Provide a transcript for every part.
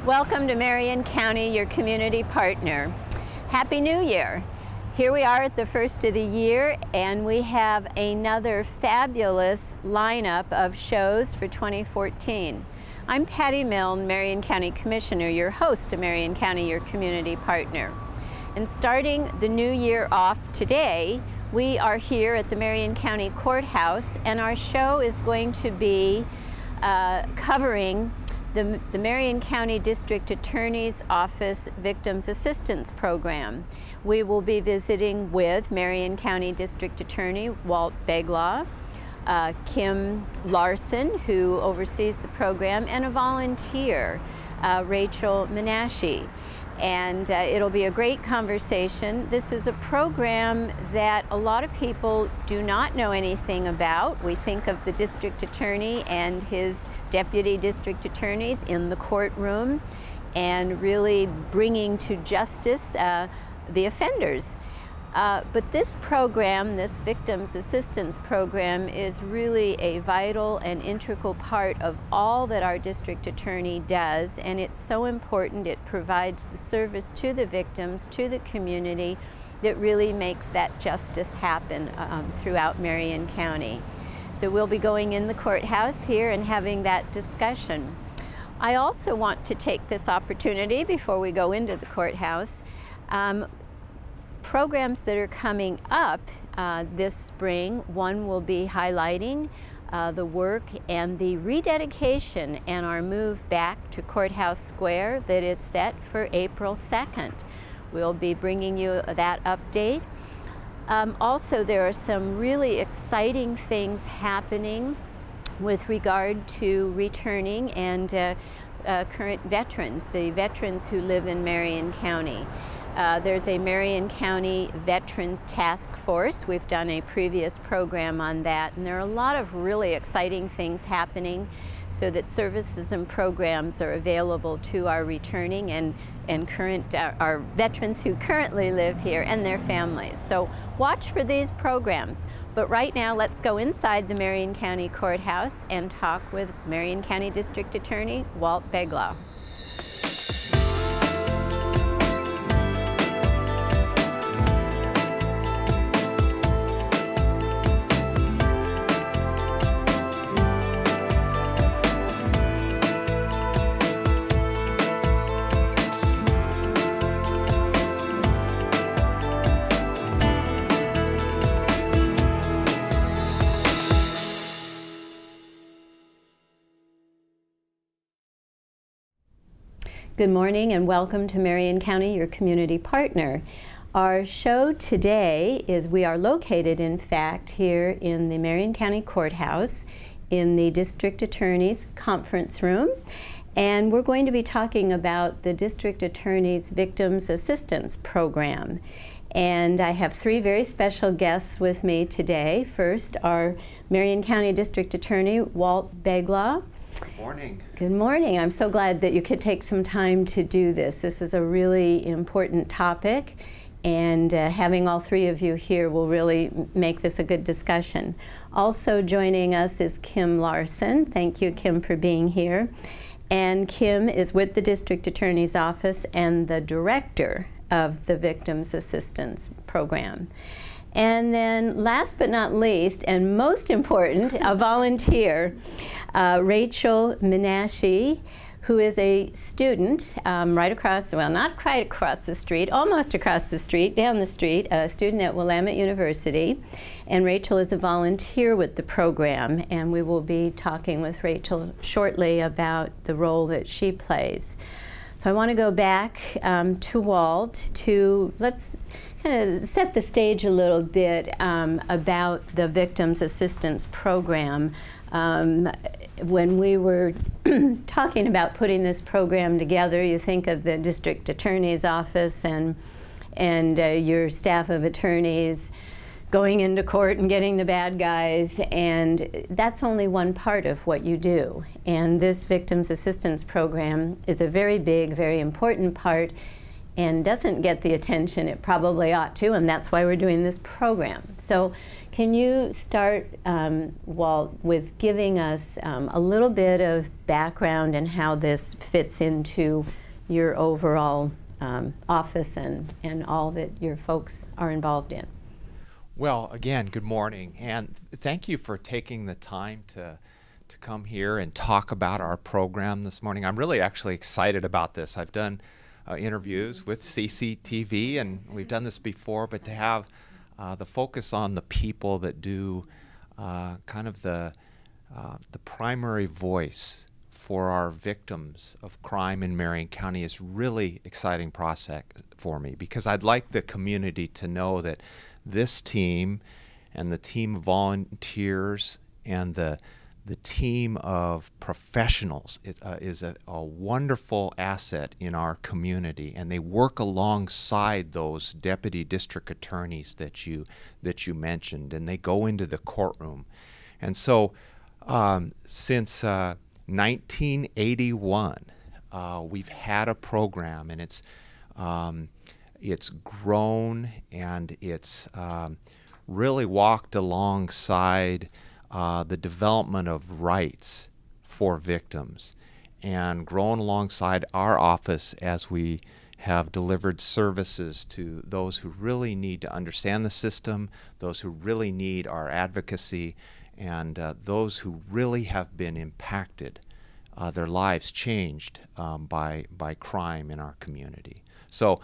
Welcome to Marion County, your community partner. Happy New Year. Here we are at the first of the year, and we have another fabulous lineup of shows for 2014. I'm Patty Milne, Marion County Commissioner, your host of Marion County, your community partner. And starting the new year off today, we are here at the Marion County Courthouse, and our show is going to be covering the Marion County District Attorney's Office Victims Assistance Program. We will be visiting with Marion County District Attorney Walt Beglaw, Kim Larson, who oversees the program, and a volunteer, Rachel Menashe. And it'll be a great conversation. This is a program that a lot of people do not know anything about. We think of the district attorney and his deputy district attorneys in the courtroom and really bringing to justice the offenders. But this program, this Victims Assistance Program, is really a vital and integral part of all that our district attorney does, and it's so important. It provides the service to the victims, to the community, that really makes that justice happen throughout Marion County. So we'll be going in the courthouse here and having that discussion. I also want to take this opportunity before we go into the courthouse. Programs that are coming up this spring. One will be highlighting the work and the rededication and our move back to Courthouse Square that is set for April 2nd. We'll be bringing you that update. Also, there are some really exciting things happening with regard to returning and current veterans, the veterans who live in Marion County. There's a Marion County Veterans Task Force. We've done a previous program on that, and there are a lot of really exciting things happening so that services and programs are available to our returning and current our veterans who currently live here and their families. So watch for these programs. But right now, let's go inside the Marion County Courthouse and talk with Marion County District Attorney Walt Beglaw. Good morning and welcome to Marion County, your community partner. Our show today is, we are located in fact here in the Marion County Courthouse in the District Attorney's Conference Room, and we're going to be talking about the District Attorney's Victims Assistance Program. And I have three very special guests with me today. First, our Marion County District Attorney Walt Beglaw. Good morning. Good morning. I'm so glad that you could take some time to do this. This is a really important topic, and having all three of you here will really make this a good discussion. Also joining us is Kim Larson. Thank you, Kim, for being here. And Kim is with the District Attorney's Office and the Director of the Victims Assistance Program. And then last but not least, and most important, a volunteer, Rachel Menashe, who is a student right across, well, not quite across the street, almost across the street, down the street, a student at Willamette University. And Rachel is a volunteer with the program, and we will be talking with Rachel shortly about the role that she plays. So I want to go back to Walt to, let's kind of set the stage a little bit about the Victims Assistance Program. When we were talking about putting this program together, you think of the District Attorney's Office and your staff of attorneys going into court and getting the bad guys, and that's only one part of what you do. And this Victims Assistance Program is a very big, very important part, and doesn't get the attention it probably ought to, and that's why we're doing this program. So can you start, Walt, with giving us a little bit of background and how this fits into your overall office and all that your folks are involved in? Well, again, good morning, and thank you for taking the time to come here and talk about our program this morning. I'm really actually excited about this. I've done interviews with CCTV, and we've done this before, but to have the focus on the people that do kind of the primary voice for our victims of crime in Marion County is really exciting prospect for me, because I'd like the community to know that this team and the team of volunteers and the team of professionals is a wonderful asset in our community, and they work alongside those deputy district attorneys that you mentioned, and they go into the courtroom. And so since 1981, we've had a program, and it's grown, and it's really walked alongside the development of rights for victims, and grown alongside our office as we have delivered services to those who really need to understand the system, those who really need our advocacy, and those who really have been impacted, their lives changed by crime in our community. So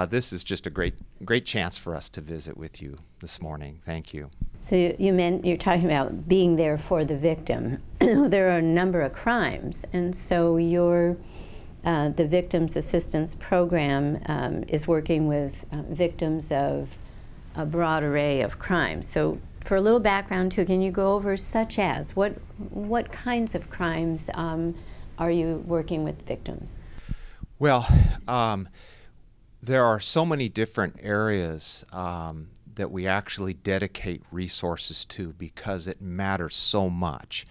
this is just a great chance for us to visit with you this morning. Thank you. So you're talking about being there for the victim. There are a number of crimes, and so the Victims Assistance Program is working with victims of a broad array of crimes. So for a little background too, can you go over such as what kinds of crimes are you working with victims? Well, there are so many different areas that we actually dedicate resources to because it matters so much.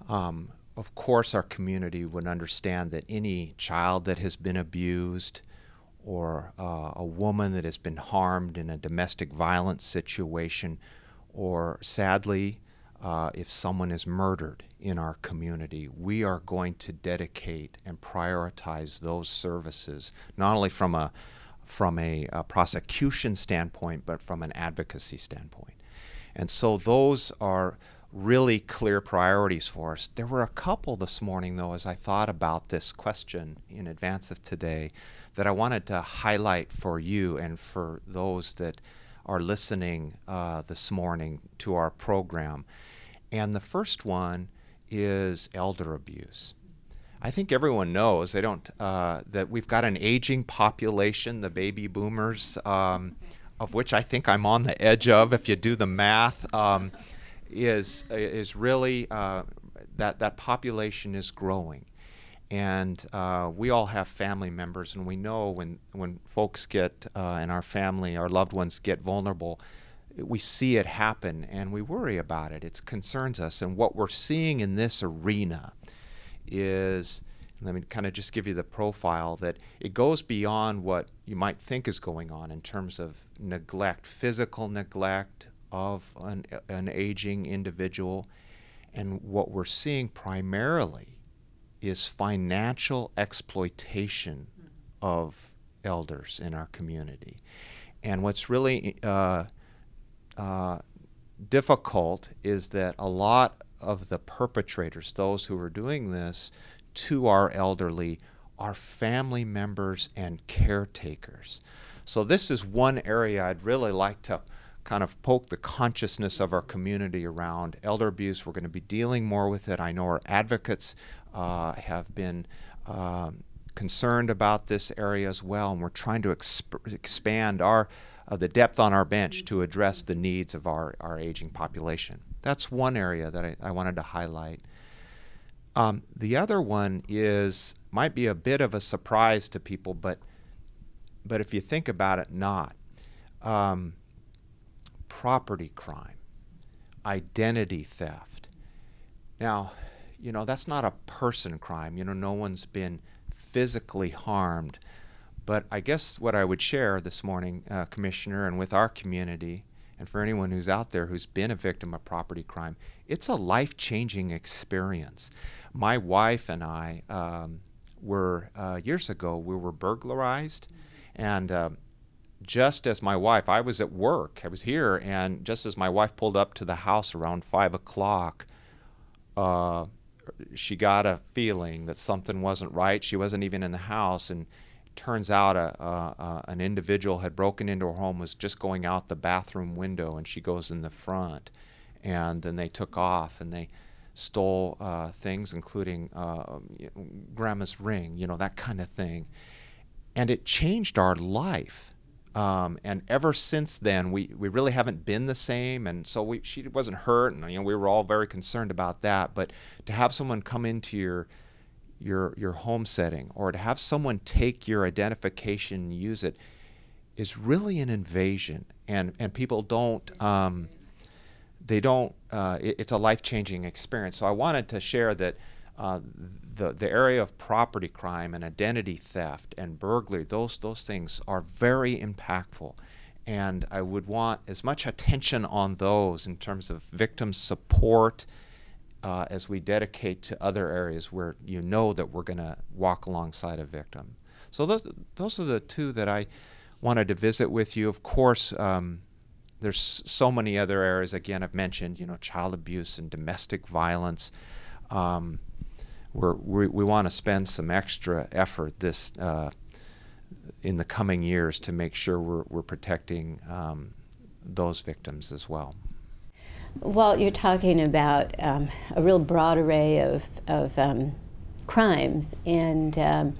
Of course, our community would understand that any child that has been abused, or a woman that has been harmed in a domestic violence situation, or sadly, if someone is murdered in our community, we are going to dedicate and prioritize those services, not only from a prosecution standpoint, but from an advocacy standpoint. And so those are really clear priorities for us. There were a couple this morning, though, as I thought about this question in advance of today, that I wanted to highlight for you and for those that are listening this morning to our program. And the first one is elder abuse. I think everyone knows that we've got an aging population, the baby boomers, of which I think I'm on the edge of, if you do the math, is really that population is growing. And we all have family members, and we know when folks get in our family, our loved ones get vulnerable, we see it happen and we worry about it. It concerns us. And what we're seeing in this arena is, let me kind of just give you the profile, that it goes beyond what you might think is going on in terms of neglect, physical neglect of an aging individual. And what we're seeing primarily is financial exploitation of elders in our community. And what's really difficult is that a lot of the perpetrators, those who are doing this to our elderly, are family members and caretakers. So this is one area I'd really like to kind of poke the consciousness of our community around elder abuse. We're going to be dealing more with it. I know our advocates have been concerned about this area as well, and we're trying to expand the depth on our bench to address the needs of our aging population. That's one area that I wanted to highlight. The other one might be a bit of a surprise to people, but if you think about it, not. Property crime, identity theft. Now, that's not a person crime. No one's been physically harmed, But I guess what I would share this morning, Commissioner, and with our community, and for anyone who's out there who's been a victim of property crime, it's a life-changing experience. My wife and I were, years ago, we were burglarized, and just as my wife, I was at work, I was here, and just as my wife pulled up to the house around 5 o'clock, she got a feeling that something wasn't right. She wasn't even in the house, and turns out an individual had broken into her home, was just going out the bathroom window, and she goes in the front. And then they took off, and they stole things, including grandma's ring, that kind of thing. And it changed our life. And ever since then, we really haven't been the same. And so she wasn't hurt, and we were all very concerned about that. But to have someone come into your home setting, or to have someone take your identification and use it, is really an invasion. And people don't. It's a life-changing experience. So I wanted to share that the area of property crime and identity theft and burglary, those things are very impactful. And I would want as much attention on those in terms of victim support as we dedicate to other areas where that we're going to walk alongside a victim. So those are the two that I wanted to visit with you. Of course, there's so many other areas. Again, I've mentioned, child abuse and domestic violence. We want to spend some extra effort in the coming years to make sure we're protecting those victims as well. Well, you're talking about a real broad array of crimes and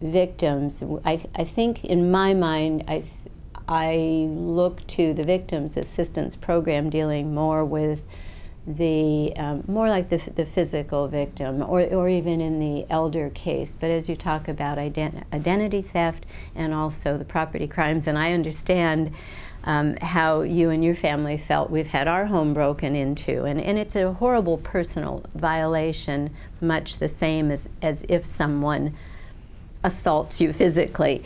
victims. I think in my mind, I look to the Victims Assistance Program dealing more with the more like the physical victim, or even in the elder case. But as you talk about identity theft and also the property crimes, and I understand how you and your family felt. We've had our home broken into, and it's a horrible personal violation, much the same as if someone assaults you physically.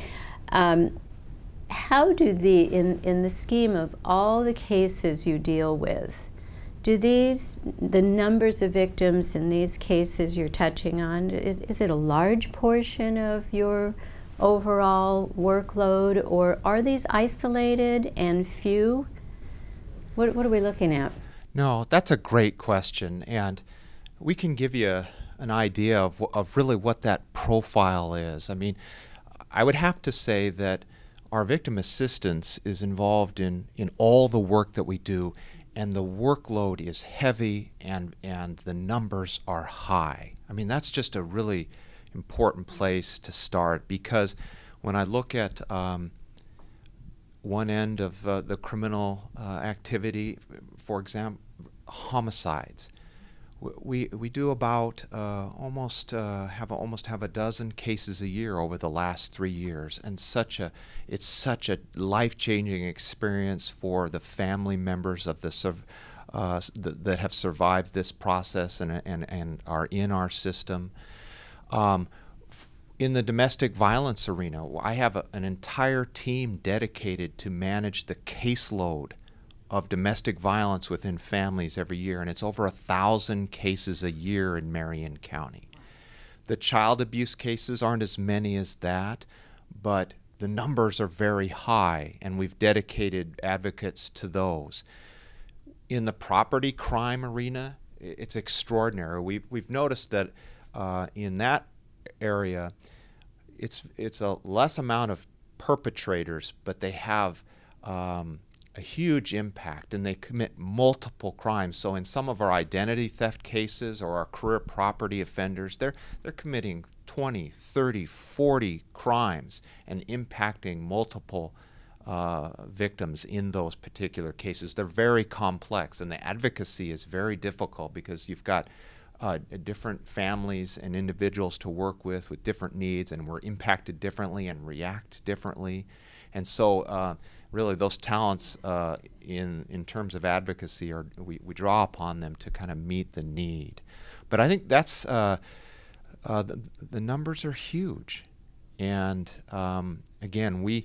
How do in the scheme of all the cases you deal with, do the numbers of victims in these cases you're touching on, is it a large portion of your overall workload, or are these isolated and few? What are we looking at? No, that's a great question, and we can give you an idea of really what that profile is. I mean, I would have to say that our victim assistance is involved in all the work that we do, and the workload is heavy, and the numbers are high. I mean, that's just a really important place to start, because when I look at one end of the criminal activity, for example, homicides, we do about almost have a dozen cases a year over the last 3 years, and it's such a life-changing experience for the family members of that have survived this process and are in our system. In the domestic violence arena, I have an entire team dedicated to manage the caseload of domestic violence within families every year, and it's over 1,000 cases a year in Marion County. The child abuse cases aren't as many as that, but the numbers are very high, and we've dedicated advocates to those. In the property crime arena, it's extraordinary. We've noticed that in that area, it's a less amount of perpetrators, but they have a huge impact, and they commit multiple crimes. So in some of our identity theft cases or our career property offenders, they're committing 20, 30, 40 crimes and impacting multiple victims in those particular cases. They're very complex, and the advocacy is very difficult because you've got different families and individuals to work with different needs, and we're impacted differently and react differently. And so really those talents in terms of advocacy, we draw upon them to kind of meet the need. But I think that's the numbers are huge. And again,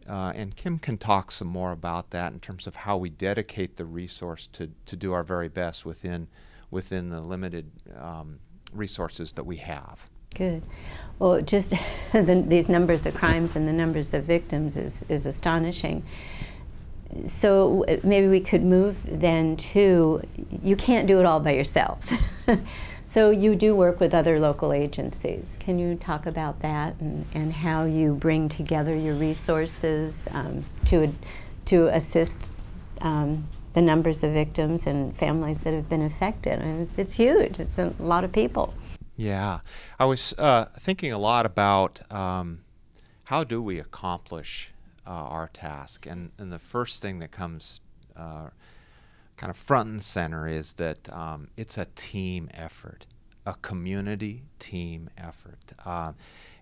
and Kim can talk some more about that in terms of how we dedicate the resource to do our very best within the limited resources that we have. Good. Well, just these numbers of crimes and the numbers of victims is astonishing. So maybe we could move then to, you can't do it all by yourselves. So you do work with other local agencies. Can you talk about that and how you bring together your resources to assist the numbers of victims and families that have been affected? I mean, it's huge. It's a lot of people. Yeah. I was thinking a lot about how do we accomplish our task. And the first thing that comes kind of front and center is that it's a team effort, a community team effort.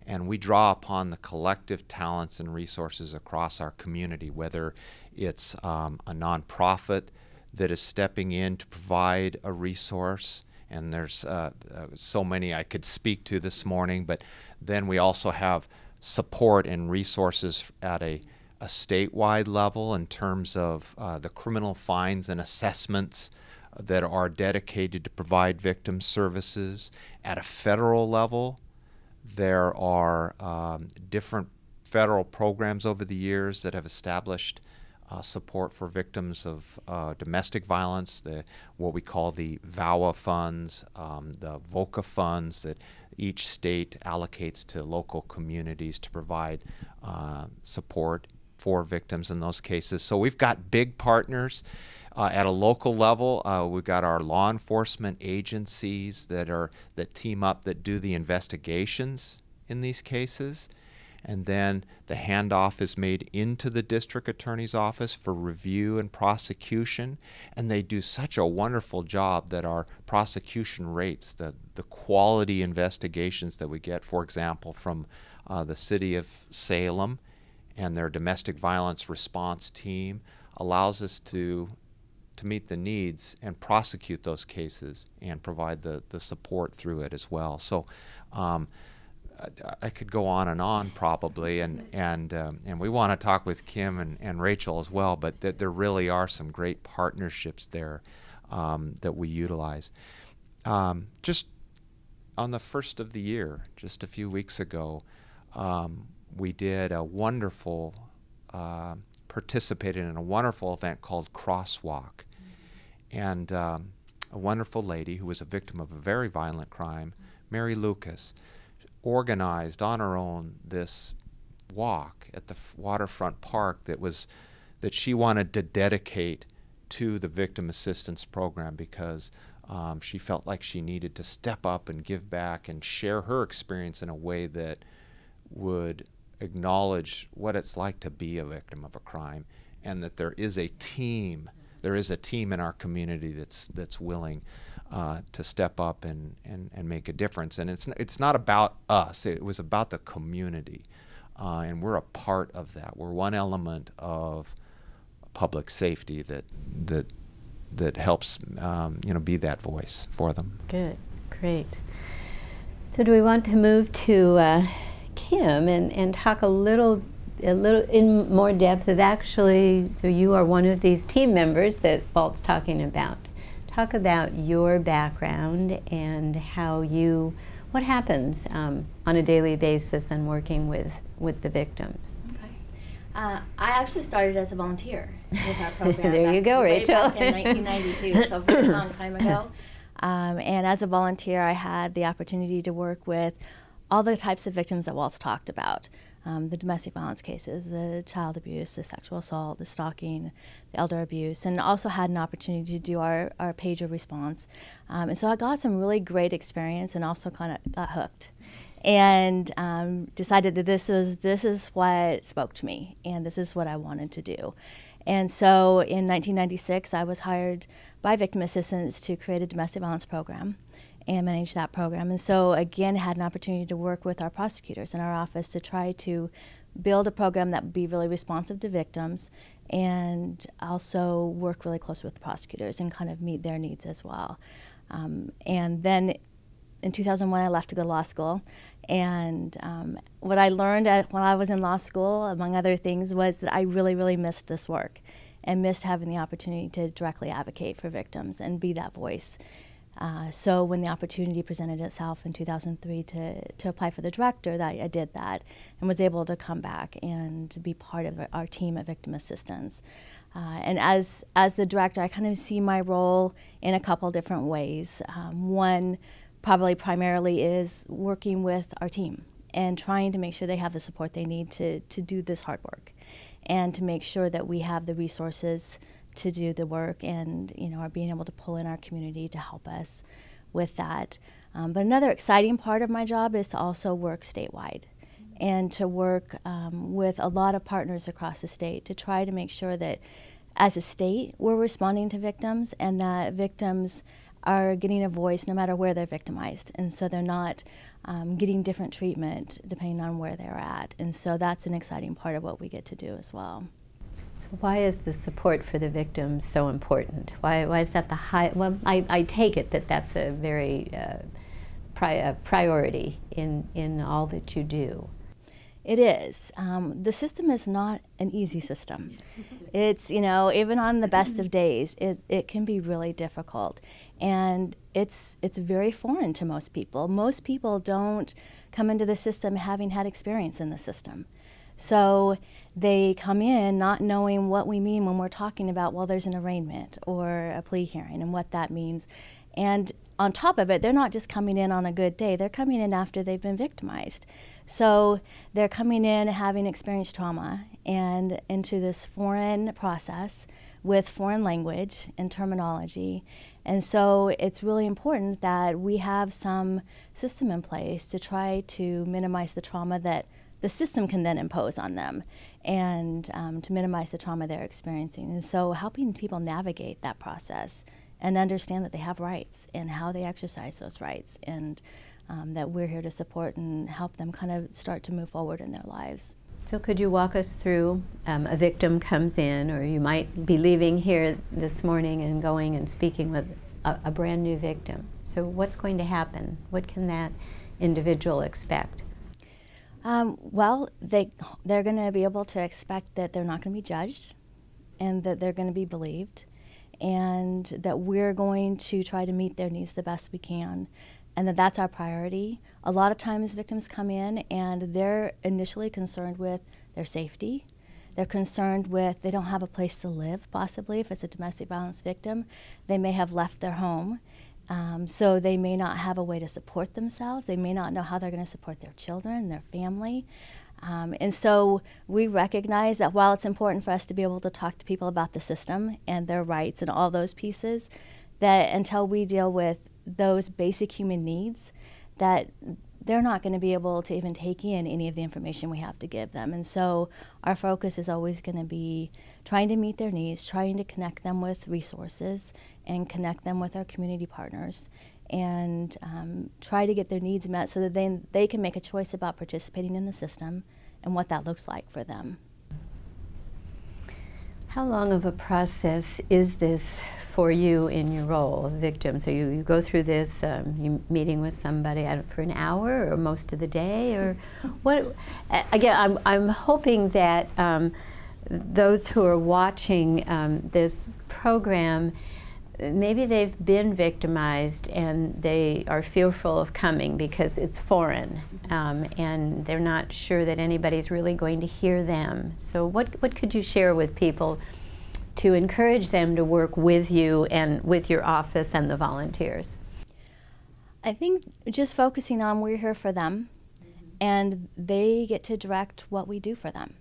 And we draw upon the collective talents and resources across our community, whether it's a nonprofit that is stepping in to provide a resource, and there's so many I could speak to this morning, but then we also have support and resources at a statewide level in terms of the criminal fines and assessments that are dedicated to provide victim services. At a federal level, there are different federal programs over the years that have established support for victims of domestic violence, what we call the VAWA funds, the VOCA funds that each state allocates to local communities to provide support for victims in those cases. So we've got big partners. At a local level, we've got our law enforcement agencies that team up, that do the investigations in these cases. And then the handoff is made into the district attorney's office for review and prosecution. And they do such a wonderful job that our prosecution rates, the quality investigations that we get, for example, from the city of Salem and their domestic violence response team, allows us to meet the needs and prosecute those cases and provide the support through it as well. So I could go on and on probably, and we want to talk with Kim and Rachel as well, but there really are some great partnerships there that we utilize. Just on the first of the year, just a few weeks ago, we did a wonderful, participated in a wonderful event called Crosswalk. And a wonderful lady who was a victim of a very violent crime, Mary Lucas, organized on her own this walk at the waterfront park that she wanted to dedicate to the Victim Assistance Program, because she felt like she needed to step up and give back and share her experience in a way that would acknowledge what it's like to be a victim of a crime, and that there is a team in our community that's willing to step up and make a difference. And it's not about us. It was about the community, and we're a part of that. We're one element of public safety that helps be that voice for them. Good, great. So do we want to move to Kim and talk a little in more depth of actually, so you are one of these team members that Walt's talking about. Talk about your background and what happens on a daily basis and working with the victims. Okay. I actually started as a volunteer with our program. There you go, way Rachel. Back in 1992, so a very long time ago. And as a volunteer, I had the opportunity to work with all the types of victims that Walt's talked about. The domestic violence cases, the child abuse, the sexual assault, the stalking, the elder abuse, and also had an opportunity to do our pager response. And so I got some really great experience and also kind of got hooked. And decided that this is what spoke to me, and this is what I wanted to do. And so in 1996, I was hired by Victim Assistance to create a domestic violence program and manage that program. And so again, had an opportunity to work with our prosecutors in our office to try to build a program that would be really responsive to victims, and also work really closely with the prosecutors and kind of meet their needs as well. And then in 2001, I left to go to law school. And what I learned while I was in law school, among other things, was that I really, really missed this work and missed having the opportunity to directly advocate for victims and be that voice. So when the opportunity presented itself in 2003 to apply for the director, I did that and was able to come back and be part of our team at Victim Assistance. And as the director, I kind of see my role in a couple different ways. One, probably primarily, is working with our team and trying to make sure they have the support they need to do this hard work, and to make sure that we have the resources to do the work, and are being able to pull in our community to help us with that. But another exciting part of my job is to also work statewide and to work with a lot of partners across the state to try to make sure that as a state we're responding to victims, and that victims are getting a voice no matter where they're victimized, and so they're not getting different treatment depending on where they're at. And so that's an exciting part of what we get to do as well. So why is the support for the victims so important? Why is that the high? Well, I take it that that's a very priority in all that you do. It is. The system is not an easy system. It's, even on the best of days, it can be really difficult. And it's very foreign to most people. Most people don't come into the system having had experience in the system. So they come in not knowing what we mean when we're talking about, well, there's an arraignment or a plea hearing and what that means. And on top of it, they're not just coming in on a good day, they're coming in after they've been victimized. So they're coming in having experienced trauma and into this foreign process with foreign language and terminology. And so it's really important that we have some system in place to try to minimize the trauma that the system can then impose on them, and to minimize the trauma they're experiencing. And so helping people navigate that process and understand that they have rights and how they exercise those rights, and that we're here to support and help them kind of start to move forward in their lives. So could you walk us through, a victim comes in, or you might be leaving here this morning and going and speaking with a brand new victim. So what's going to happen? What can that individual expect? Well, they're going to be able to expect that they're not going to be judged, and that they're going to be believed, and that we're going to try to meet their needs the best we can, and that's our priority. A lot of times victims come in and they're initially concerned with their safety. They're concerned with they don't have a place to live, possibly. If it's a domestic violence victim, they may have left their home. So they may not have a way to support themselves. They may not know how they're going to support their children, their family. And so we recognize that while it's important for us to be able to talk to people about the system and their rights and all those pieces, that until we deal with those basic human needs, that they're not going to be able to even take in any of the information we have to give them. And so our focus is always going to be trying to meet their needs, trying to connect them with resources and connect them with our community partners, and try to get their needs met so that they can make a choice about participating in the system and what that looks like for them. How long of a process is this for you in your role of victim? So you go through this, you meeting with somebody for an hour or most of the day, or what? Again, I'm hoping that those who are watching this program, maybe they've been victimized and they are fearful of coming because it's foreign, and they're not sure that anybody's really going to hear them. So what could you share with people to encourage them to work with you and with your office and the volunteers? I think just focusing on we're here for them, and they get to direct what we do for them.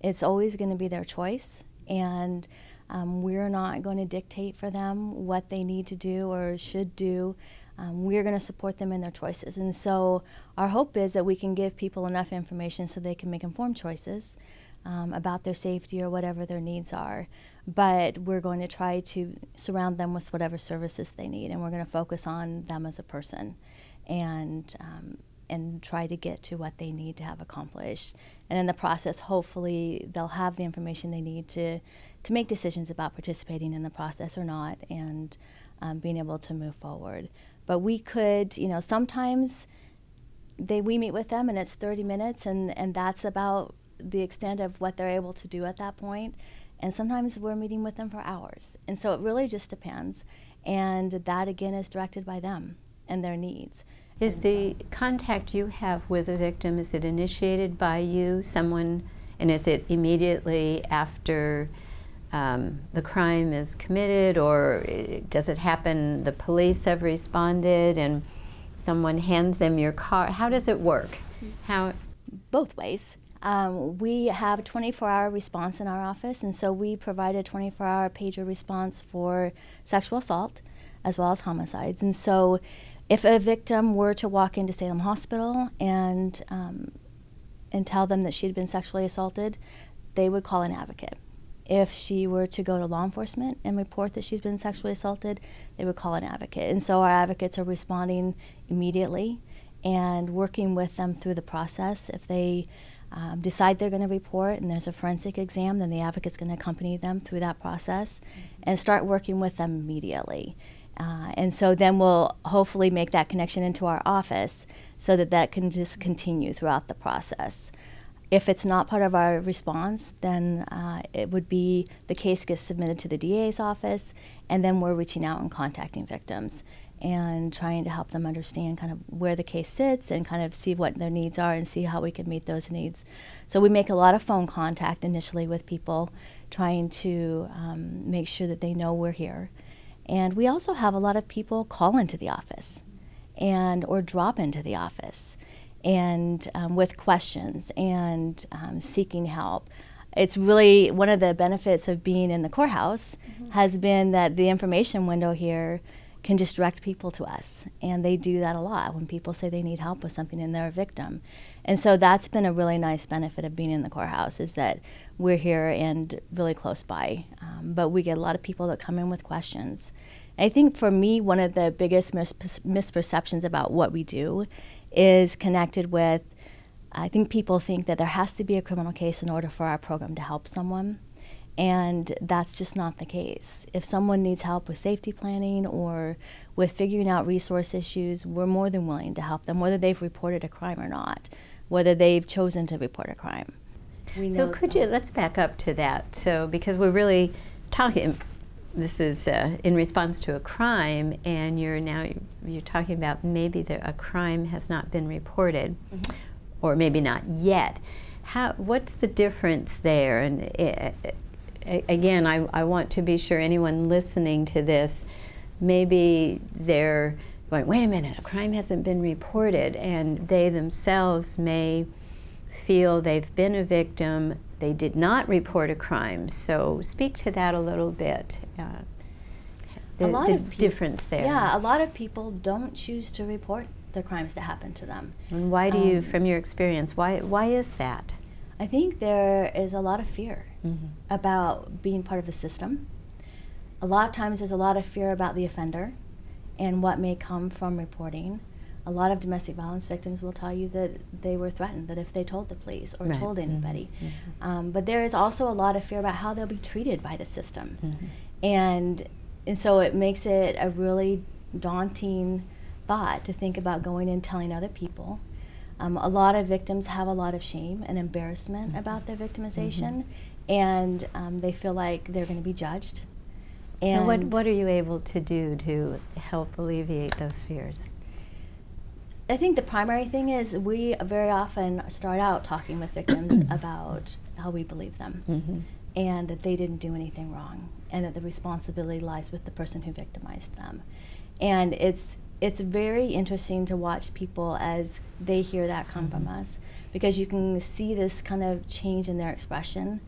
It's always going to be their choice, and we're not going to dictate for them what they need to do or should do. We're going to support them in their choices. And so our hope is that we can give people enough information so they can make informed choices about their safety or whatever their needs are. But we're going to try to surround them with whatever services they need, and we're going to focus on them as a person, and try to get to what they need to have accomplished. And in the process, hopefully, they'll have the information they need to make decisions about participating in the process or not, and being able to move forward. But we could, you know, sometimes we meet with them and it's 30 minutes and that's about the extent of what they're able to do at that point. And sometimes we're meeting with them for hours. And so it really just depends. And that, again, is directed by them and their needs. Is the contact you have with a victim, is it initiated by you, someone, and is it immediately after the crime is committed, or does it happen, the police have responded and someone hands them your car? How does it work? How? Both ways. We have a 24-hour response in our office, and so we provide a 24-hour pager response for sexual assault as well as homicides. And so if a victim were to walk into Salem Hospital and tell them that she'd been sexually assaulted, they would call an advocate. If she were to go to law enforcement and report that she's been sexually assaulted, they would call an advocate. And so our advocates are responding immediately and working with them through the process. If they decide they're going to report and there's a forensic exam, then the advocate's going to accompany them through that process and start working with them immediately. And so then we'll hopefully make that connection into our office so that that can just continue throughout the process. If it's not part of our response, then it would be the case gets submitted to the DA's office, and then we're reaching out and contacting victims and trying to help them understand kind of where the case sits and kind of see what their needs are and see how we can meet those needs. So we make a lot of phone contact initially with people, trying to make sure that they know we're here. And we also have a lot of people call into the office or drop into the office and with questions and seeking help. It's really one of the benefits of being in the courthouse has been that the information window here can just direct people to us, and they do that a lot when people say they need help with something and they're a victim. And so that's been a really nice benefit of being in the courthouse, is that we're here and really close by. But we get a lot of people that come in with questions. I think for me, one of the biggest misperceptions about what we do is connected with, I think people think that there has to be a criminal case in order for our program to help someone. And that's just not the case. If someone needs help with safety planning or with figuring out resource issues, we're more than willing to help them, whether they've reported a crime or not, whether they've chosen to report a crime. So let's back up to that. So because we're really talking, this is in response to a crime, and you're talking about maybe a crime has not been reported, or maybe not yet. What's the difference there? And again, I want to be sure anyone listening to this, maybe they're going, wait a minute, a crime hasn't been reported, and they themselves may feel they've been a victim, they did not report a crime. So speak to that a little bit, the difference there. Yeah, a lot of people don't choose to report the crimes that happen to them. And why do you, from your experience, why is that? I think there is a lot of fear about being part of the system. A lot of times there's a lot of fear about the offender and what may come from reporting. A lot of domestic violence victims will tell you that they were threatened, that if they told the police or told anybody. But there is also a lot of fear about how they'll be treated by the system. And so it makes it a really daunting thought to think about going and telling other people. A lot of victims have a lot of shame and embarrassment about their victimization, and they feel like they're going to be judged. And so what are you able to do to help alleviate those fears? I think the primary thing is we very often start out talking with victims about how we believe them and that they didn't do anything wrong and that the responsibility lies with the person who victimized them. And it's very interesting to watch people as they hear that come from us, because you can see this kind of change in their expression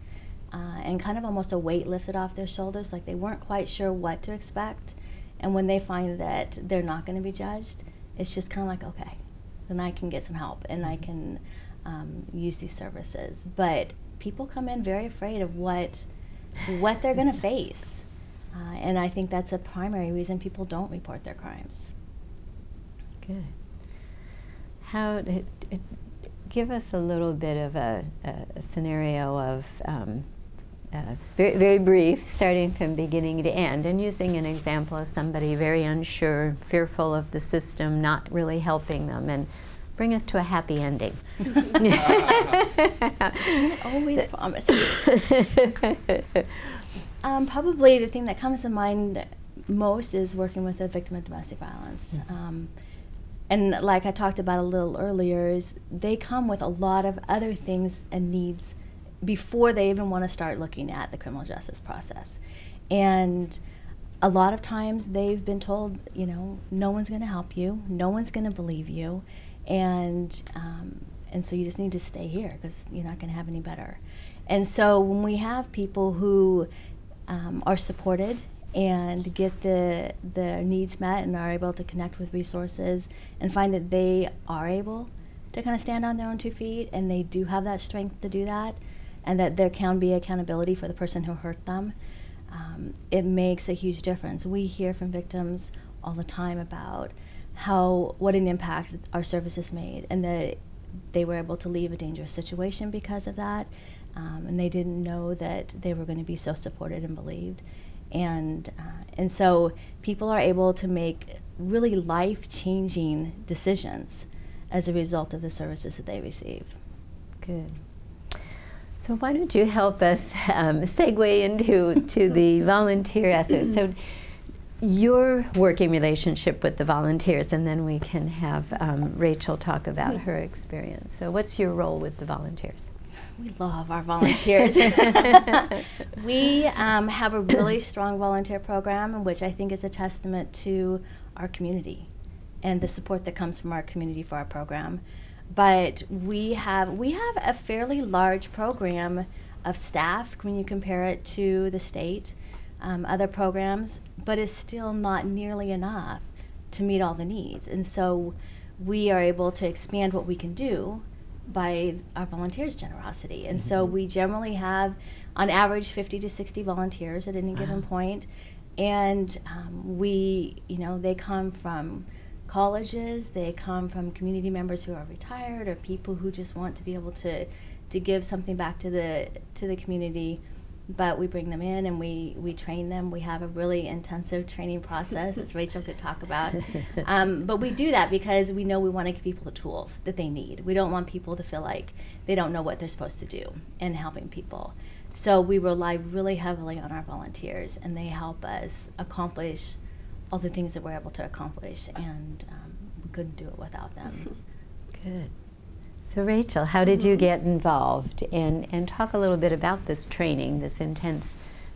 and kind of almost a weight lifted off their shoulders, like they weren't quite sure what to expect. And when they find that they're not going to be judged, it's just kind of like, okay, then I can get some help and I can use these services. But people come in very afraid of what they're going to face. And I think that's a primary reason people don't report their crimes. Good. Give us a little bit of a scenario of very, very brief, starting from beginning to end, and using an example of somebody very unsure, fearful of the system, not really helping them, and bring us to a happy ending. Always promise. Probably the thing that comes to mind most is working with a victim of domestic violence. And like I talked about a little earlier, is they come with a lot of other things and needs before they even want to start looking at the criminal justice process. And a lot of times they've been told, you know, no one's going to help you, no one's going to believe you, and so you just need to stay here because you're not going to have any better. And so when we have people who are supported and get their needs met and are able to connect with resources and find that they are able to kind of stand on their own 2 feet and they do have that strength to do that, and that there can be accountability for the person who hurt them, it makes a huge difference. We hear from victims all the time about what an impact our services made, and that they were able to leave a dangerous situation because of that, and they didn't know that they were going to be so supported and believed. And so people are able to make really life-changing decisions as a result of the services that they receive. Good. So why don't you help us segue into the volunteer aspect? So your working relationship with the volunteers, and then we can have Rachel talk about her experience. So what's your role with the volunteers? We love our volunteers. We have a really strong volunteer program, which I think is a testament to our community and the support that comes from our community for our program. But we have a fairly large program of staff when you compare it to the state, other programs, but it's still not nearly enough to meet all the needs. And so we are able to expand what we can do by our volunteers' generosity. And so we generally have, on average, 50 to 60 volunteers at any given point. And they come from colleges, they come from community members who are retired, or people who just want to be able to give something back to the community. But we bring them in and we train them. We have a really intensive training process, as Rachel could talk about. But we do that because we know we want to give people the tools that they need. We don't want people to feel like they don't know what they're supposed to do in helping people. So we rely really heavily on our volunteers, and they help us accomplish all the things that we're able to accomplish, and we couldn't do it without them. Good. So Rachel, how did you get involved? And talk a little bit about this training, this intense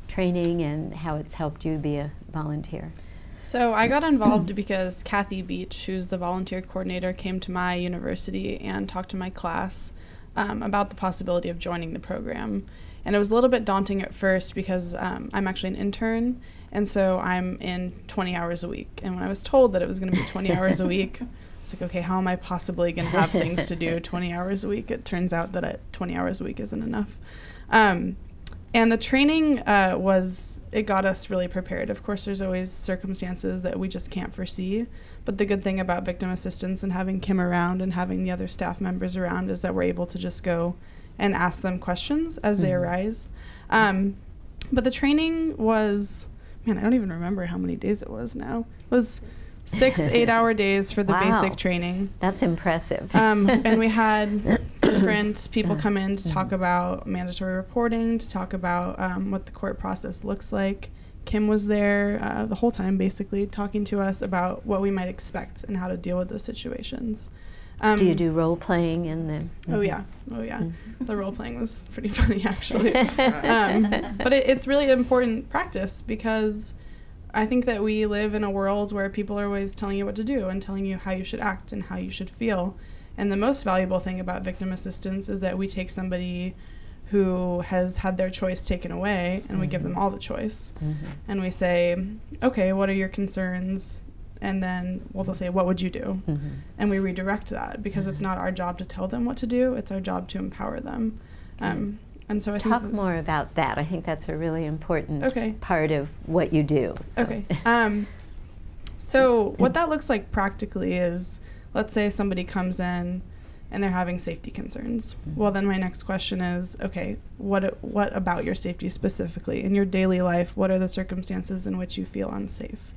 training, and how it's helped you be a volunteer. So I got involved because Kathy Beach, who's the volunteer coordinator, came to my university and talked to my class about the possibility of joining the program. And it was a little bit daunting at first because I'm actually an intern, and so I'm in 20 hours a week. And when I was told that it was going to be 20 hours a week, it's like, okay, how am I possibly going to have things to do 20 hours a week? It turns out that 20 hours a week isn't enough. And the training it got us really prepared. Of course, there's always circumstances that we just can't foresee. But the good thing about victim assistance and having Kim around and having the other staff members around is that we're able to just go and ask them questions as they arise. But the training was, I don't even remember how many days it was now. It was 6 8-hour days for the basic training. That's impressive. And we had different people come in to talk about mandatory reporting, to talk about what the court process looks like. Kim was there the whole time, basically, talking to us about what we might expect and how to deal with those situations. Do you do role playing in the? Oh yeah. The role playing was pretty funny, actually. But it's really important practice, because I think that we live in a world where people are always telling you what to do and telling you how you should act and how you should feel. And the most valuable thing about victim assistance is that we take somebody who has had their choice taken away and we give them all the choice. And we say, okay, what are your concerns? And then they'll say, what would you do? And we redirect that, because it's not our job to tell them what to do, it's our job to empower them. And so I think talk more about that. I think that's a really important part of what you do. So. Okay. So what that looks like practically is, let's say somebody comes in and they're having safety concerns. Well, then my next question is, okay, what about your safety specifically? In your daily life, what are the circumstances in which you feel unsafe?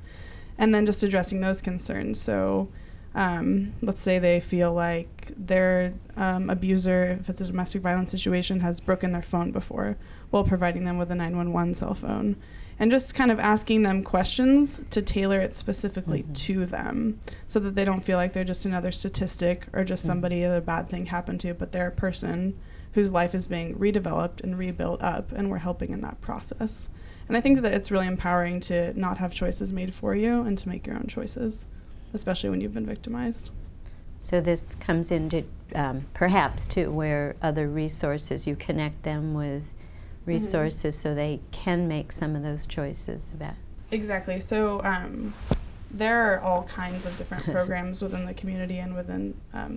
And then just addressing those concerns. So let's say they feel like their abuser, if it's a domestic violence situation, has broken their phone before, while providing them with a 911 cell phone. And just kind of asking them questions to tailor it specifically to them, so that they don't feel like they're just another statistic or just somebody that a bad thing happened to, but they're a person whose life is being redeveloped and rebuilt up, and we're helping in that process. And I think that it's really empowering to not have choices made for you and to make your own choices, especially when you've been victimized. So this comes into perhaps too where other resources, you connect them with resources so they can make some of those choices about. Exactly. So there are all kinds of different programs within the community and within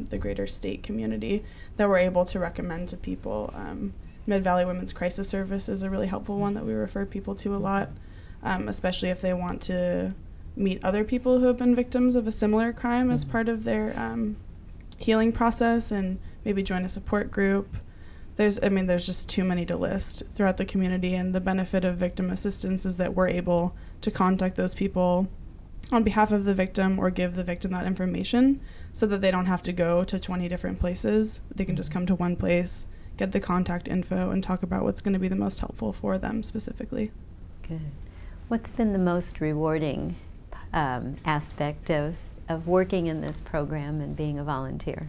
the greater state community that we're able to recommend to people. Mid-Valley Women's Crisis Service is a really helpful one that we refer people to a lot, especially if they want to meet other people who have been victims of a similar crime as part of their healing process, and maybe join a support group. There's just too many to list throughout the community, and the benefit of victim assistance is that we're able to contact those people on behalf of the victim or give the victim that information so that they don't have to go to 20 different places. They can just come to one place, get the contact info, and talk about what's going to be the most helpful for them specifically. Good. What's been the most rewarding aspect of working in this program and being a volunteer?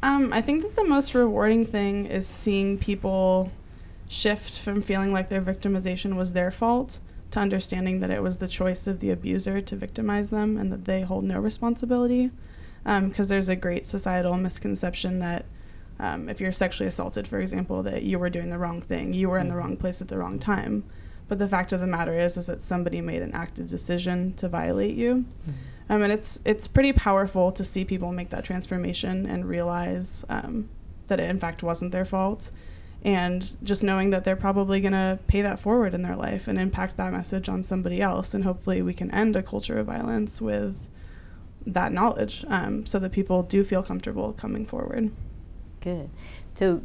I think that the most rewarding thing is seeing people shift from feeling like their victimization was their fault to understanding that it was the choice of the abuser to victimize them and that they hold no responsibility. Because there's a great societal misconception that if you're sexually assaulted, for example, that you were doing the wrong thing, you were in the wrong place at the wrong time. But the fact of the matter is that somebody made an active decision to violate you. And it's pretty powerful to see people make that transformation and realize that it in fact wasn't their fault, and just knowing that they're probably going to pay that forward in their life and impact that message on somebody else. And hopefully we can end a culture of violence with that knowledge, so that people do feel comfortable coming forward. Good. So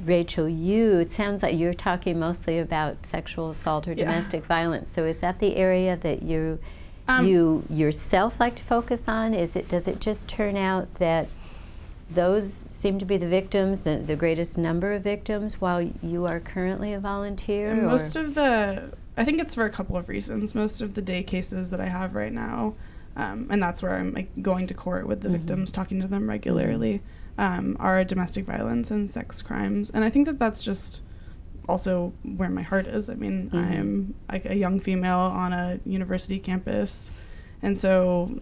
Rachel, it sounds like you're talking mostly about sexual assault or domestic violence. So is that the area that you yourself like to focus on? Does it just turn out that those seem to be the victims, the greatest number of victims, while you are currently a volunteer? And I think it's for a couple of reasons. Most of the day cases that I have right now, and that's where I'm going to court with the victims, talking to them regularly, are domestic violence and sex crimes. And I think that that's just also where my heart is. I mean, I'm like a young female on a university campus, and so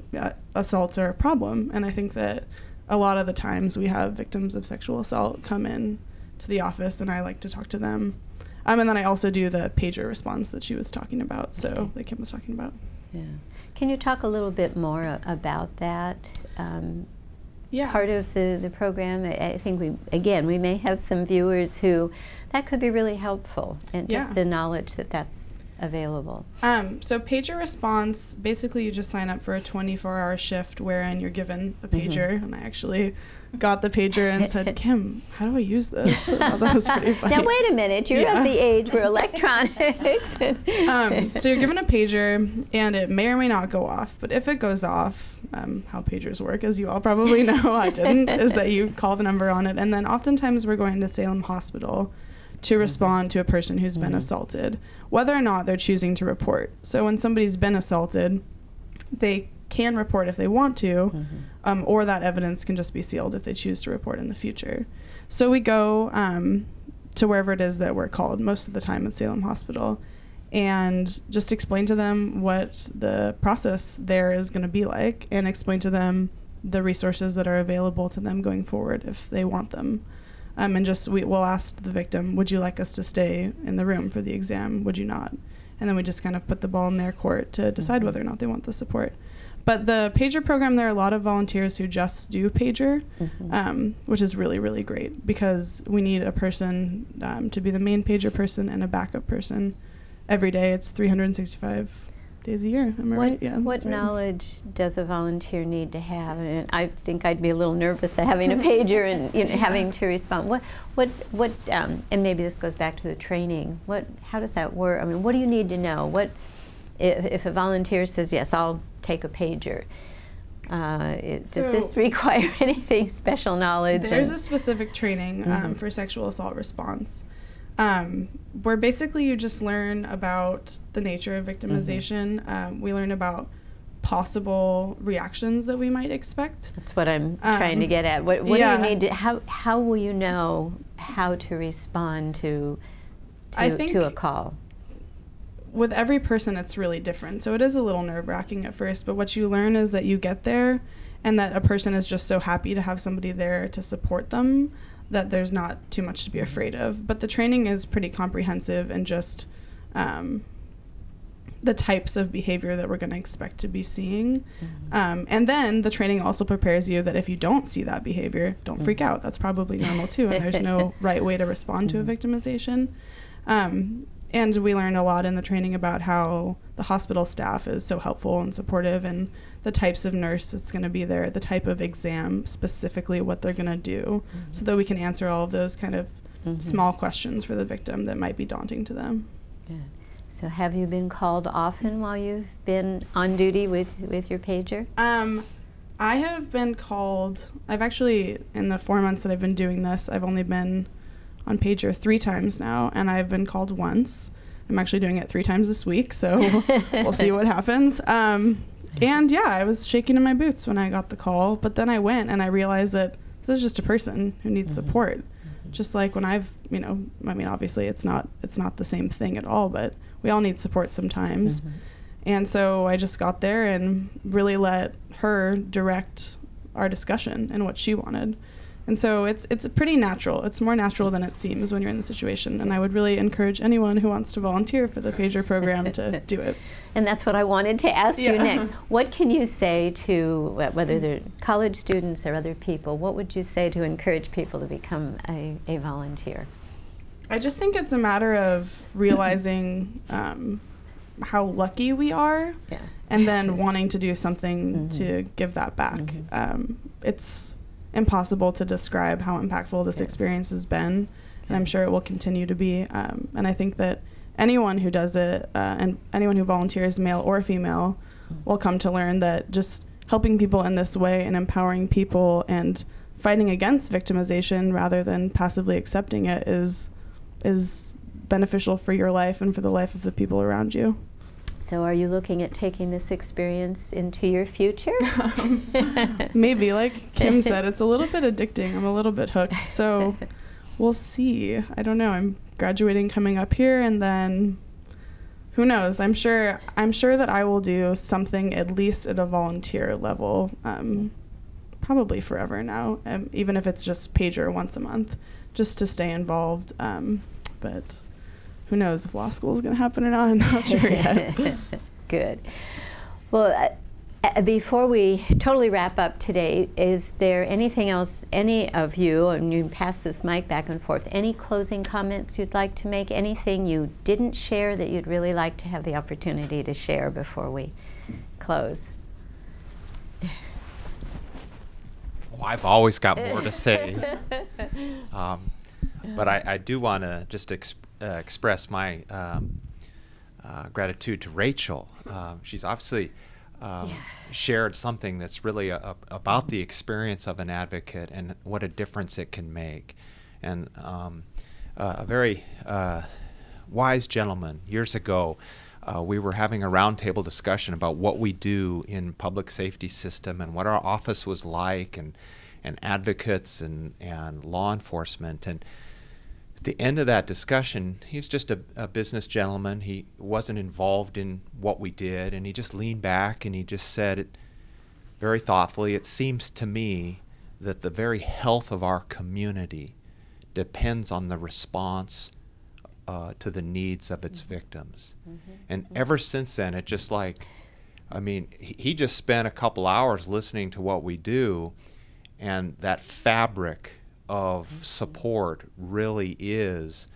assaults are a problem. And I think that a lot of the times we have victims of sexual assault come in to the office, and I like to talk to them. And then I also do the pager response that she was talking about, that Kim was talking about. Yeah. Can you talk a little bit more about that? Part of the program. I think we may have some viewers who that could be really helpful, and just the knowledge that that's available. So pager response, basically you just sign up for a 24-hour shift wherein you're given a pager, and I actually got the pager and said, Kim, how do I use this? That was pretty funny. Now wait a minute, you're of the age where electronics. So you're given a pager, and it may or may not go off, but if it goes off, how pagers work, as you all probably know, I didn't, is that you call the number on it, and then oftentimes we're going to Salem Hospital to respond to a person who's been assaulted, whether or not they're choosing to report. So when somebody's been assaulted, they can report if they want to, or that evidence can just be sealed if they choose to report in the future. So we go to wherever it is that we're called, most of the time at Salem Hospital, and just explain to them what the process there is going to be like, and explain to them the resources that are available to them going forward if they want them. And we'll ask the victim, would you like us to stay in the room for the exam? Would you not? And then we just kind of put the ball in their court to decide whether or not they want the support. But the pager program, there are a lot of volunteers who just do pager, which is really, really great, because we need a person to be the main pager person and a backup person every day. It's 365 days a year. Am I right? Yeah. What knowledge does a volunteer need to have? And I think I'd be a little nervous at having a pager and having to respond. And maybe this goes back to the training. How does that work? I mean, what do you need to know? What if a volunteer says, yes, I'll take a pager? Does this require anything special knowledge? There's a specific training for sexual assault response, where basically you just learn about the nature of victimization. We learn about possible reactions that we might expect. That's what I'm trying to get at. What do you need to? How will you know how to respond to a call? With every person, it's really different. So it is a little nerve-wracking at first, but what you learn is that you get there and that a person is just so happy to have somebody there to support them that there's not too much to be afraid of. But the training is pretty comprehensive and just the types of behavior that we're going to expect to be seeing. And then the training also prepares you that if you don't see that behavior, don't freak out. That's probably normal too, and there's no right way to respond to a victimization. And we learn a lot in the training about how the hospital staff is so helpful and supportive, and the types of nurse that's going to be there, the type of exam, specifically what they're going to do, so that we can answer all of those kind of small questions for the victim that might be daunting to them. Good. So have you been called often while you've been on duty with your pager? I have been called, I've actually, in the 4 months that I've been doing this, I've only been on pager 3 times now, and I've been called once. I'm actually doing it 3 times this week, so we'll see what happens. And yeah, I was shaking in my boots when I got the call, but then I went and I realized that this is just a person who needs support. Just like when I've, obviously it's not the same thing at all, but we all need support sometimes. And so I just got there and really let her direct our discussion and what she wanted. And so it's pretty natural. It's more natural than it seems when you're in the situation. And I would really encourage anyone who wants to volunteer for the pager program to do it. And that's what I wanted to ask you next. What can you say to, whether they're college students or other people, what would you say to encourage people to become a volunteer? I just think it's a matter of realizing how lucky we are, and then wanting to do something to give that back. It's impossible to describe how impactful this experience has been, and I'm sure it will continue to be. And I think that anyone who does it, and anyone who volunteers, male or female, will come to learn that just helping people in this way and empowering people and fighting against victimization rather than passively accepting it is beneficial for your life and for the life of the people around you. So are you looking at taking this experience into your future? Maybe, like Kim said, it's a little bit addicting. I'm a little bit hooked, so we'll see. I don't know. I'm graduating coming up here, and then who knows? I'm sure that I will do something at least at a volunteer level, probably forever now, even if it's just pager once a month, just to stay involved. But who knows if law school is going to happen or not? I'm not sure yet. Good. Well, before we totally wrap up today, is there anything else, any of you, and you can pass this mic back and forth, any closing comments you'd like to make, anything you didn't share that you'd really like to have the opportunity to share before we close? Well, I've always got more to say. But I do want to just express my gratitude to Rachel. She's obviously shared something that's really about the experience of an advocate and what a difference it can make. And a very wise gentleman years ago, we were having a roundtable discussion about what we do in public safety system and what our office was like, and advocates and law enforcement. And at the end of that discussion, he's just a business gentleman. He wasn't involved in what we did, and he just leaned back and he just said it very thoughtfully, "It seems to me that the very health of our community depends on the response to the needs of its victims." And ever since then, it just he just spent a couple hours listening to what we do, and that fabric of support really is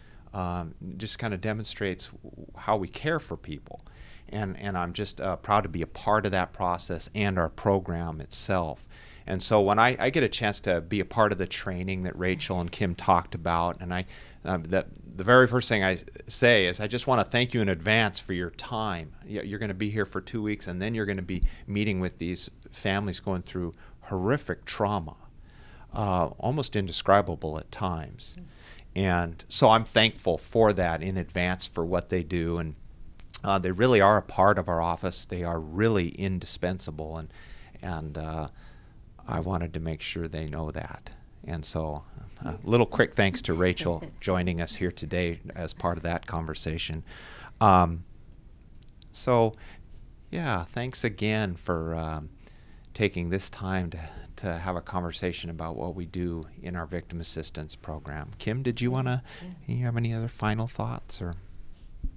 just kind of demonstrates how we care for people. and I'm just proud to be a part of that process and our program itself. And so when I get a chance to be a part of the training that Rachel and Kim talked about, and the very first thing I say is I just want to thank you in advance for your time. You're going to be here for 2 weeks, and then you're going to be meeting with these families going through horrific trauma, almost indescribable at times. And so I'm thankful for that in advance for what they do. And they really are a part of our office. They are really indispensable. And I wanted to make sure they know that. And so a little quick thanks to Rachel joining us here today as part of that conversation. So, yeah, thanks again for taking this time to have a conversation about what we do in our victim assistance program. Kim, did you you have any other final thoughts? Or?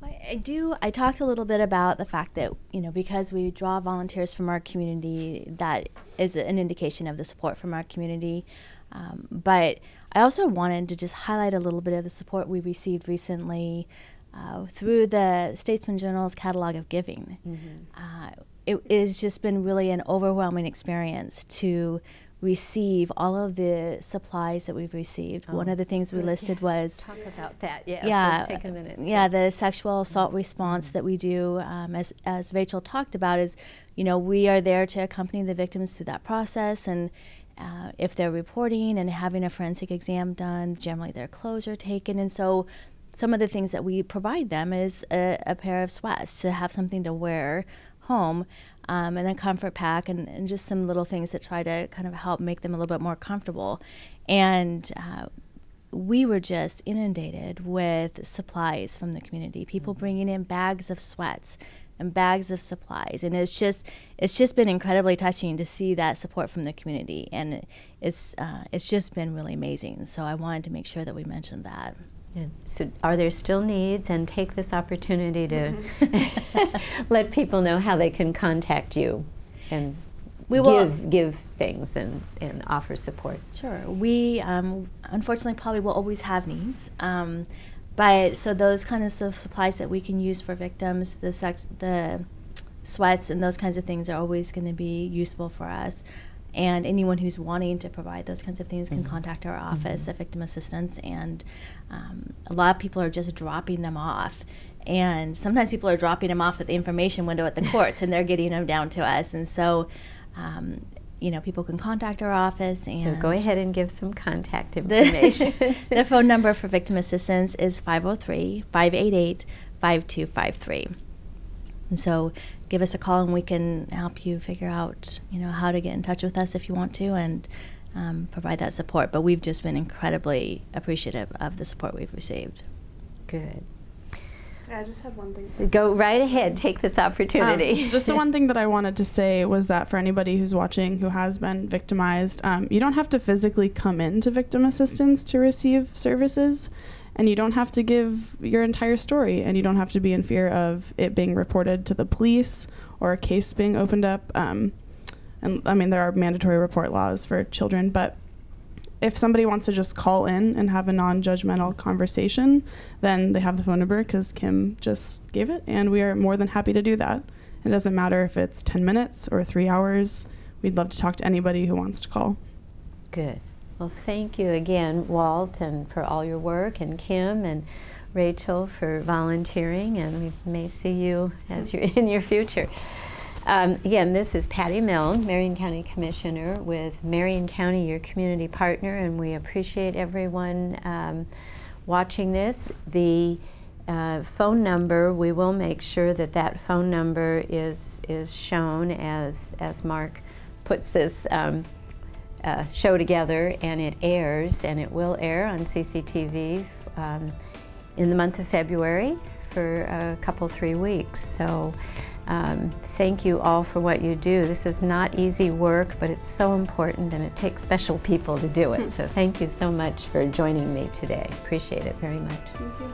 I do. I talked a little bit about the fact that, because we draw volunteers from our community, that is an indication of the support from our community. But I also wanted to just highlight a little bit of the support we received recently through the Statesman Journal's Catalog of Giving. It has just been really an overwhelming experience to receive all of the supplies that we've received. One of the things we listed was talk about that. Yeah, let's take a minute. Yeah, the sexual assault response that we do, as Rachel talked about, is we are there to accompany the victims through that process, and if they're reporting and having a forensic exam done, generally their clothes are taken, and so some of the things that we provide them is a pair of sweats to have something to wear home, and a comfort pack, and just some little things that try to kind of help make them a little bit more comfortable. And we were just inundated with supplies from the community, people bringing in bags of sweats and bags of supplies, and it's just been incredibly touching to see that support from the community, and it's just been really amazing. So I wanted to make sure that we mentioned that. Yeah. So are there still needs? And take this opportunity to let people know how they can contact you and give things and offer support. Sure. We unfortunately probably will always have needs. But so those kinds of supplies that we can use for victims, the sweats and those kinds of things are always going to be useful for us. And anyone who's wanting to provide those kinds of things can contact our office at Victim Assistance. And a lot of people are just dropping them off. And sometimes people are dropping them off at the information window at the courts, and they're getting them down to us. And so, people can contact our office. And so go ahead and give some contact information. The phone number for Victim Assistance is 503-588-5253. And so give us a call, and we can help you figure out, how to get in touch with us if you want to, and provide that support. But we've just been incredibly appreciative of the support we've received. Good. I just had one thing. Go right ahead. Take this opportunity. Just the one thing that I wanted to say was that for anybody who's watching who has been victimized, you don't have to physically come into Victim Assistance to receive services. And you don't have to give your entire story, and you don't have to be in fear of it being reported to the police or a case being opened up. And I mean, there are mandatory report laws for children, but if somebody wants to just call in and have a non-judgmental conversation, then they have the phone number, because Kim just gave it, and we are more than happy to do that. It doesn't matter if it's 10 minutes or 3 hours. We'd love to talk to anybody who wants to call. Good. Well, thank you again, Walt, and for all your work, and Kim and Rachel for volunteering, and we may see you as you're in your future. Again, this is Patty Milne, Marion County Commissioner with Marion County, your community partner, and we appreciate everyone watching this. The phone number, we will make sure that phone number is shown as Mark puts this show together, and it airs, and it will air on CCTV in the month of February for a couple, 3 weeks. So thank you all for what you do. This is not easy work, but it's so important, and it takes special people to do it. So thank you so much for joining me today. Appreciate it very much. Thank you.